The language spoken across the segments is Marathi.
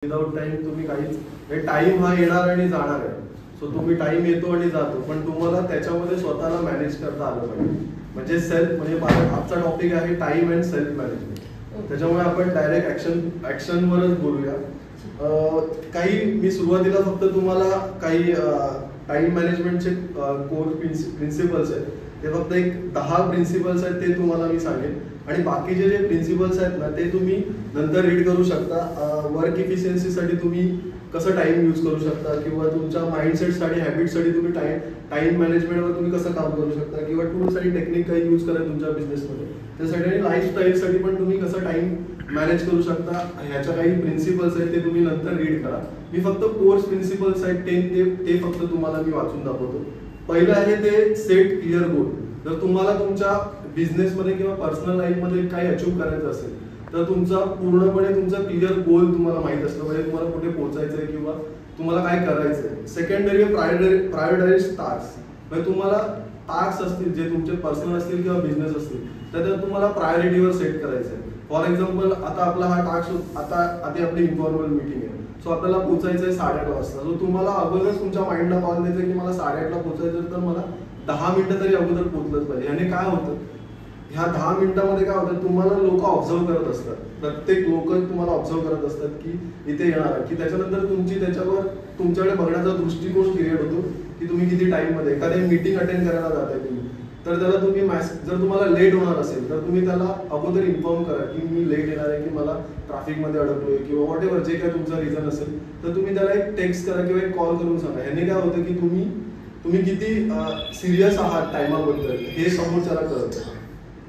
विदाउट टाइम तुम्ही काहीच, टाइम हा येणार आणि जाणार आहे. सो तुम्ही टाइम येतो आणि जातो, पण तुम्हाला त्याच्यामध्ये स्वतःला मॅनेज करता आलं पाहिजे. म्हणजे सेल्फ, म्हणजे आजचा टॉपिक आहे टाइम अँड सेल्फ मॅनेजमेंट. त्याच्यामुळे आपण डायरेक्ट ऍक्शनवरच बोलूया. काही मी सुरुवातीला फक्त तुम्हाला काही टाइम मॅनेजमेंटचे कोर प्रिन्सिपल्स आहेत, ते फक्त एक 10 प्रिन्सिपल्स आहेत, ते तुम्हाला मी सांगेन. आणि बाकीचे जे प्रिन्सिपल्स आहेत ना, ते तुम्ही नंतर रीड करू शकता. वर्क इफिशियन्सीसाठी तुम्ही कसं टाइम यूज करू शकता, किंवा तुमच्या माइंडसेटसाठी, हॅबिटसाठी तुम्ही टाइम मॅनेजमेंटवर तुम्ही कसं काम करू शकता, किंवा टूल्स आणि टेक्निक काही यूज करा तुमच्या बिझनेसमध्ये, त्यासाठी आणि लाईफस्टाईलसाठी पण तुम्ही कसं टाइम मॅनेज करू शकता, ह्याच्या काही प्रिन्सिपल्स आहेत, ते तुम्ही नंतर रीड करा. मी फक्त कोर्स प्रिन्सिपल्स आहेत ते फक्त तुम्हाला मी वाचून दाखवतो. पहिलं आहे ते सेट क्लिअर गोल. जर तुम्हाला तुमच्या बिझनेसमध्ये किंवा पर्सनल लाईफमध्ये काही अचीव्ह करायचं असेल, तर तुमचा पूर्णपणे तुमचा क्लिअर गोल तुम्हाला माहित असलं पाहिजे, तुम्हाला कुठे पोहोचायचंय किंवा तुम्हाला काय करायचंय. Secondary prioritize task. म्हणजे तुम्हाला टास्क असतील जे तुमचे पर्सनल असतील किंवा बिझनेस असतील, तर तुम्हाला प्रायोरिटीवर सेट करायचं आहे. फॉर एक्झाम्पल, आता आपला हा टास्क, आता आपली इन्फॉर्मल मीटिंग आहे, सो आपल्याला पोहोचायचं आहे 8:30 वाजता. सो तुम्हाला अगोदरच तुमच्या माइंडला कॉल द्यायचं की मला 8:30ला पोहोचायचं, तर मला 10 मिनिटं तरी अगोदर पोहोचलंच पाहिजे. आणि काय होतं, ह्या 10 मिनिटांमध्ये काय होतं, तुम्हाला लोक ऑब्झर्व करत असतात. प्रत्येक लोक तुम्हाला ऑब्झर्व करत असतात की इथे येणार आहे, की त्याच्यानंतर त्याच्यावर तुमच्याकडे बघण्याचा दृष्टिकोन क्रिएट होतो की तुम्ही किती टाइम मध्ये एखादी मीटिंग अटेंड करायला जाताय तुम्ही, तर त्याला तुम्ही जर तुम्हाला लेट होणार असेल, तर तुम्ही त्याला अगोदर इन्फॉर्म करा की मी लेट येणार आहे, की मला ट्रॅफिकमध्ये अडकलोय, किंवा व्हॉट एव्हर जे काय तुमचा रिझन असेल, तर तुम्ही त्याला एक टेक्स्ट करा किंवा एक कॉल करून सांगा. ह्याने काय होतं की तुम्ही किती सिरियस आहात टाइमाबद्दल हे समोरच्याला कळतं.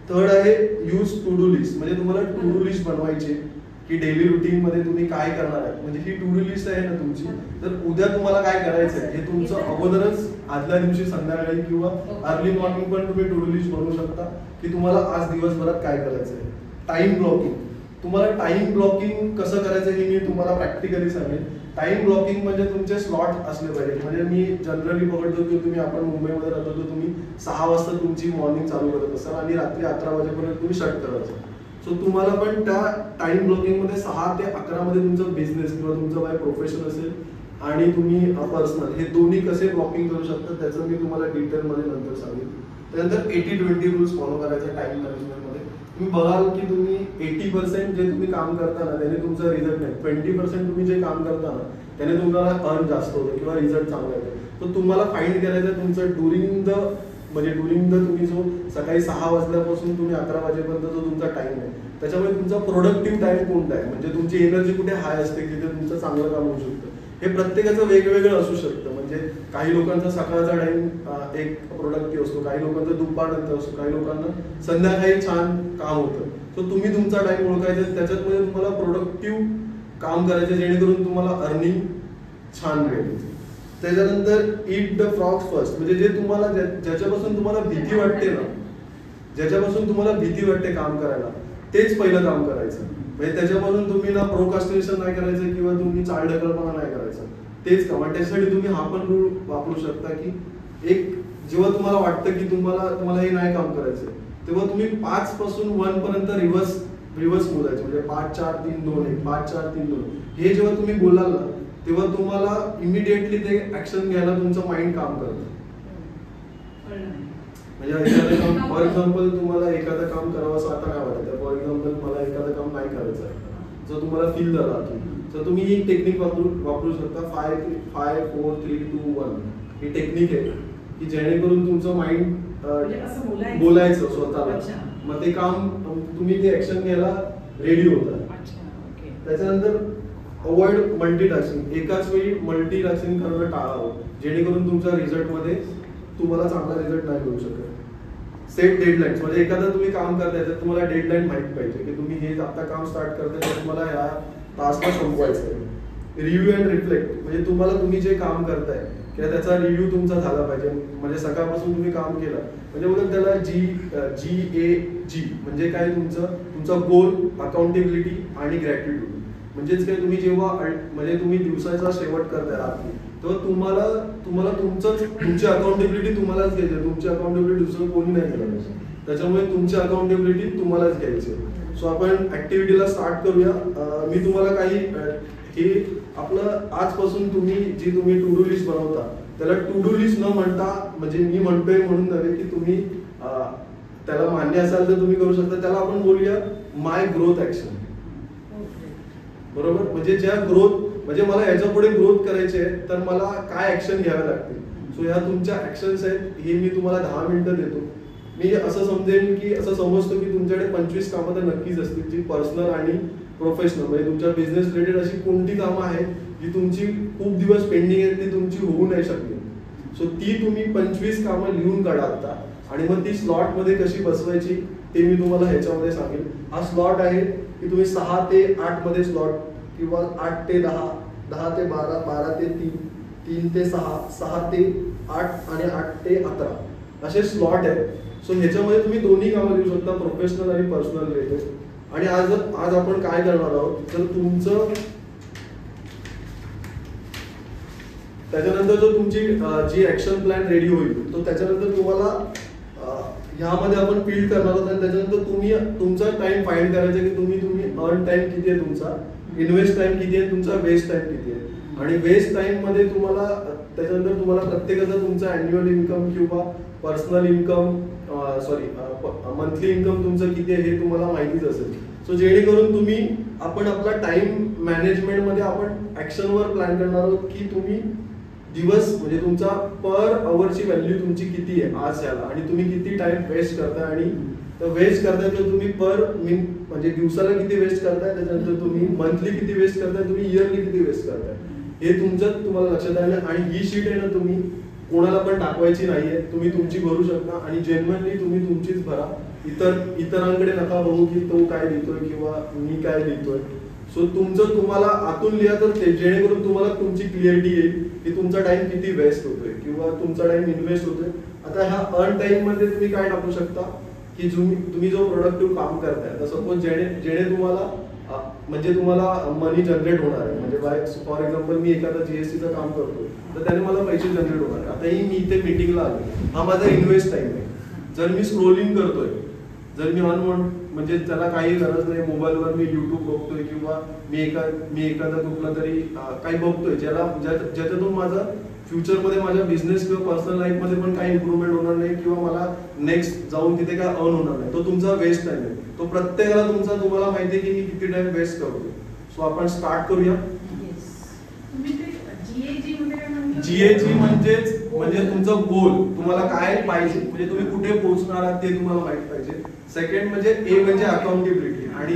थर्ड आहे यूज टू डू लिस्ट. म्हणजे तुम्हाला टू डू लिस्ट बनवायची की डेली रुटीन मध्ये तुम्ही काय करणार आहे. म्हणजे ही टू डू लिस्ट आहे ना तुमची, तर उद्या तुम्हाला काय करायचंय हे तुमचं अगोदरच आदल्या दिवशी संध्याकाळी किंवा अर्ली मॉर्निंग पण तुम्ही टू डू लिस्ट बनवू शकता की तुम्हाला आज दिवसभरात काय करायचंय. Time blocking. तुम्हाला टाइम ब्लॉकिंग कसं करायचं हे मी तुम्हाला प्रॅक्टिकली सांगेन. टाइम ब्लॉकिंग म्हणजे तुमचे स्लॉट असले पाहिजे. म्हणजे मी जनरली बघतो की आपण मुंबईमध्ये राहतो, तर तुम्ही 6 वाजता तुमची मॉर्निंग चालू करत असाल आणि रात्री 11 वाजेपर्यंत तुम्ही शट करायचं. सो तुम्हाला पण त्या टाइम ब्लॉकिंग मध्ये 6 ते 11 मध्ये तुमचं बिझनेस किंवा तुमचं काय प्रोफेशन असेल आणि तुम्ही पर्सनल, हे दोन्ही कसे ब्लॉकिंग करू शकता त्याचं मी तुम्हाला डिटेलमध्ये नंतर सांगेन. त्यानंतर 80-20 रूल्स फॉलो करायचे टाइम मॅनेजमेंटमध्ये. तुम्ही बघाल की तुम्ही 80% जे तुम्ही काम करता ना, त्याने तुमचा रिझल्ट नाही, 20% तुम्ही जे काम करता ना, त्याने तुम्हाला अर्न जास्त होतं किंवा रिझल्ट चांगला येतो. तर तुम्हाला फाइंड करायचं तुमचं ड्युरिंग द तुम्ही जो सकाळी 6 वाजल्यापासून तुम्ही 11 वाजेपर्यंत जो तुमचा टाइम आहे, त्याच्यामुळे तुमचा प्रोडक्टिव्ह टाइम कोणता आहे, म्हणजे तुमची एनर्जी कुठे हाय असते, जिथे तुमचं चांगलं काम होऊ शकतं. हे प्रत्येकाचं वेगवेगळं असू शकतं. म्हणजे काही लोकांचा सकाळचा टाइम एक प्रोडक्टिव्ह असतो, काही लोकांचा दुपारनंतर असतो, काही लोकांना संध्याकाळी छान काम होतं. सो तुम्ही तुमचा टाइम ओळखायचा, त्याच्यात तुम्हाला प्रोडक्टिव्ह काम करायचं, जेणेकरून तुम्हाला अर्निंग छान मिळेल. त्याच्यानंतर ईट द फ्रॉग्स फर्स्ट. म्हणजे जे तुम्हाला ज्याच्यापासून तुम्हाला भीती वाटते ना, ज्याच्यापासून तुम्हाला भीती वाटते काम करायला, तेच पहिलं काम करायचं. म्हणजे त्याच्यापासून तुम्ही ना प्रोकास्टिनेशन नाही करायचं किंवा तुम्ही चालढकलपणा नाही करायचं, तेच काम. आणि त्याच्यासाठी तुम्ही हा पण रूल वापरू शकता की एक जेव्हा तुम्हाला वाटतं की तुम्हाला हे नाही काम करायचं, तेव्हा तुम्ही 5 पासून 1 पर्यंत रिव्हर्स बोलायचं. म्हणजे 5 4 3 2 1, 5 4 3 2, हे जेव्हा तुम्ही बोलाल ना, तेव्हा तुम्हाला इमिडिएटली ते ऍक्शन घ्यायला तुमचं माइंड काम करतं. म्हणजे फॉर एक्झाम्पल तुम्हाला एखादं काम करावं असं आता काय वाटतं, फॉर एक्झाम्पल मला एखादं काम नाही करायचं आहे, जर तुम्हाला फील झाला तर तुम्ही ही टेक्निक वापरू शकता. 5 4 3 2 1 ही टेक्निक आहे की जेणेकरून तुमचं माइंड बोलायचं स्वतःला, मग ते काम तुम्ही ते ऍक्शन घ्यायला रेडी होता. त्याच्यानंतर अवॉइड मल्टीटास्किंग. एकाच वेळी मल्टीटास्किंग करणं टाळावं, जेणेकरून तुमच्या रिझल्टमध्ये तुम्हाला चांगला रिझल्ट नाही मिळू शकत. Set deadlines. म्हणजे एखादं तुम्ही काम करताय तर तुम्हाला डेडलाईन माहित पाहिजे की तुम्ही हे आता काम स्टार्ट करताय तर तुम्हाला ह्या तासला संपवायचं आहे. Review and reflect. म्हणजे तुम्ही जे काम करताय किंवा त्याचा रिव्ह्यू तुमचा झाला पाहिजे. म्हणजे सकाळपासून तुम्ही काम केलं म्हणजे बोलत त्याला GAG म्हणजे काय, तुमचा गोल, अकाउंटेबिलिटी आणि ग्रॅटिट्यूड. म्हणजेच काय, तुम्ही दिवसाचा शेवट करताय रात्री, तेव्हा तुम्हाला तुमची अकाउंटेबिलिटी तुम्हालाच घ्यायची. तुमची अकाउंटेबिलिटी दुसरं कोणी नाही केलं, त्याच्यामुळे तुमची अकाउंटेबिलिटी तुम्हालाच घ्यायची. सो आपण ऍक्टिव्हिटीला स्टार्ट करूया. मी तुम्हाला काही की आपलं आजपासून तुम्ही जी तुम्ही टू डू लिस्ट बनवता त्याला टू डू लिस्ट न म्हणता, म्हणजे मी म्हणतोय म्हणून नव्हे की तुम्ही त्याला मान्य असाल तर तुम्ही करू शकता, त्याला आपण बोलूया माय ग्रोथ ऍक्शन. बरोबर, म्हणजे ज्या ग्रोथ, म्हणजे मला याच्या पुढे ग्रोथ करायची आहे तर मला काय ऍक्शन घ्याव्या लागतील. सो ह्या तुमच्या ऍक्शन्स आहेत, हे मी तुम्हाला 10 मिनिटं देतो. मी असं समजेन की असं समजतो की तुमच्याकडे 25 कामं तर नक्कीच असतील जी पर्सनल आणि प्रोफेशनल, म्हणजे तुमच्या बिझनेस रिलेटेड अशी कोणती कामं आहेत जी तुमची खूप दिवस पेंडिंग आहेत, ती तुमची होऊ नाही शकली. सो ती तुम्ही 25 कामं लिहून काढा आता, आणि मग ती स्लॉट मध्ये कशी बसवायची ते मी तुम्हाला ह्याच्यामध्ये सांगेन. हा स्लॉट आहे की तुम्ही 6 ते 8 मध्ये स्लॉट, किंवा 8 ते 10, 10 ते 12, 12 ते 3, 3 ते 6, 6 ते 8 आणि 8 ते 11 असे स्लॉट आहेत. सो ह्याच्यामध्ये तुम्ही दोन्ही कामं लिहू शकता, प्रोफेशनल आणि पर्सनल रिलेटेड. आणि आज आपण काय करणार आहोत, तर तुमचं त्याच्यानंतर जो तुमची जी ऍक्शन प्लॅन रेडी होईल तो त्याच्यानंतर तुम्हाला ह्यामध्ये आपण फील करणार आहोत. आणि त्याच्यानंतर तुम्ही तुमचा टाइम फाइंड करायचा की तुम्ही अर्न टाइम किती आहे तुमचा, इन्व्हेस्ट टाइम किती आहे तुमचा, वेस्ट टाइम किती आहे. आणि वेस्ट टाइम मध्ये तुम्हाला त्याच्यानंतर तुम्हाला प्रत्येकाचा तुमचा अॅन्युअल इन्कम किंवा पर्सनल इन्कम मंथली इन्कम तुमचं किती आहे हे तुम्हाला माहितीच असेल. सो जेणेकरून तुम्ही आपण आपला टाइम मॅनेजमेंट मध्ये आपण ऍक्शनवर प्लॅन करणार आहोत की तुम्ही दिवस, म्हणजे तुमचा पर अवरची व्हॅल्यू तुमची किती आहे आज याला, आणि तुम्ही किती टाइम वेस्ट करताय, आणि वेस्ट करताय तर तुम्ही पर म्हणजे दिवसाला किती वेस्ट करताय, त्याच्यानंतर तुम्ही मंथली किती वेस्ट करताय, तुम्ही इयरली किती वेस्ट करताय, हे तुमचं तुम्हाला लक्षात आलं. आणि ही शीट आहे ना तुम्ही कोणाला पण दाखवायची नाहीये, तुम्ही तुमची भरू शकता आणि जेन्युइनली तुम्ही तुमचीच भरा. इतरांकडे नका बघू की तो काय लिहितोय किंवा मी काय लिहितोय. सो तुमचं तुम्हाला आतून लिहा, तर ते जेणेकरून तुम्हाला तुमची क्लिअरिटी येईल की तुमचा टाइम किती वेस्ट होतोय किंवा तुमचा टाइम इन्व्हेस्ट होतोय. आता ह्या अर्न टाइम मध्ये तुम्ही काय टाकू शकता की तुम्ही जो प्रोडक्टिव्ह काम करताय, तर सपोज जेणे तुम्हाला म्हणजे तुम्हाला मनी जनरेट होणार आहे. म्हणजे फॉर एक्झाम्पल मी एखादा जीएसटीचं काम करतो तर त्याने मला पैसे जनरेट होणार आहे. आताही मी इथे मीटिंगला आलो, हा माझा इन्व्हेस्ट टाइम आहे. जर मी स्क्रोलिंग करतोय, जर मी म्हणजे त्याला काही गरज नाही, मोबाईलवर मी युट्यूब बघतोय किंवा मी एखादा कुठला तरी काही बघतोय ज्याच्यातून माझा फ्युचरमध्ये माझ्या बिझनेस किंवा पर्सनल लाईफ मध्ये पण काही इम्प्रूव्हमेंट होणार नाही किंवा मला नेक्स्ट जाऊन तिथे काय अर्न होणार नाही, तो तुमचा वेस्ट टाइम आहे. तो प्रत्येकाला तुम्हाला माहिती आहे की मी किती टाइम वेस्ट करतो. सो आपण स्टार्ट करूया. जीएजी म्हणजे तुमचा गोल, तुम्हाला काय पाहिजे, म्हणजे तुम्ही कुठे पोहोचणार आहात ते तुम्हाला माहित पाहिजे. सेकंड म्हणजे ए म्हणजे अकाउंटेबिलिटी, आणि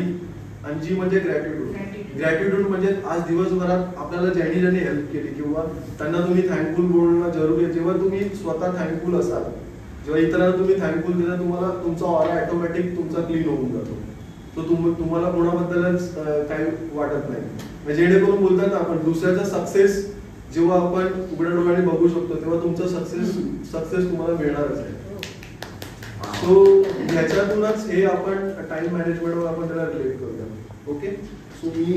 जी म्हणजे ग्रॅटिट्यूड म्हणजे आज दिवसभरात आपल्याला ज्यांनी हेल्प केली किंवा त्यांना तुम्ही थँकफुल बोलणं जरुरी आहे. जेव्हा तुम्ही स्वतः थँकफुल असाल, जेव्हा इतरांना तुम्ही थँकफुल दिला, तुम्हाला तुमचा ऑरा ऑटोमॅटिक तुमचा क्लीन होऊन जातो. तो तुम्हाला कोणाबद्दलच काही वाटत नाही. जेणेकरून बोलतात ना आपण दुसऱ्याचा सक्सेस जेव्हा आपण उघड्या डोळ्याने बघू शकतो तेव्हा तुमचा सक्सेस तुम्हाला मिळणारच आहे. सो ह्याच्यातूनच हे आपण टाइम मॅनेजमेंटवर आपण त्याला रिलेट करूया. ओके, सो मी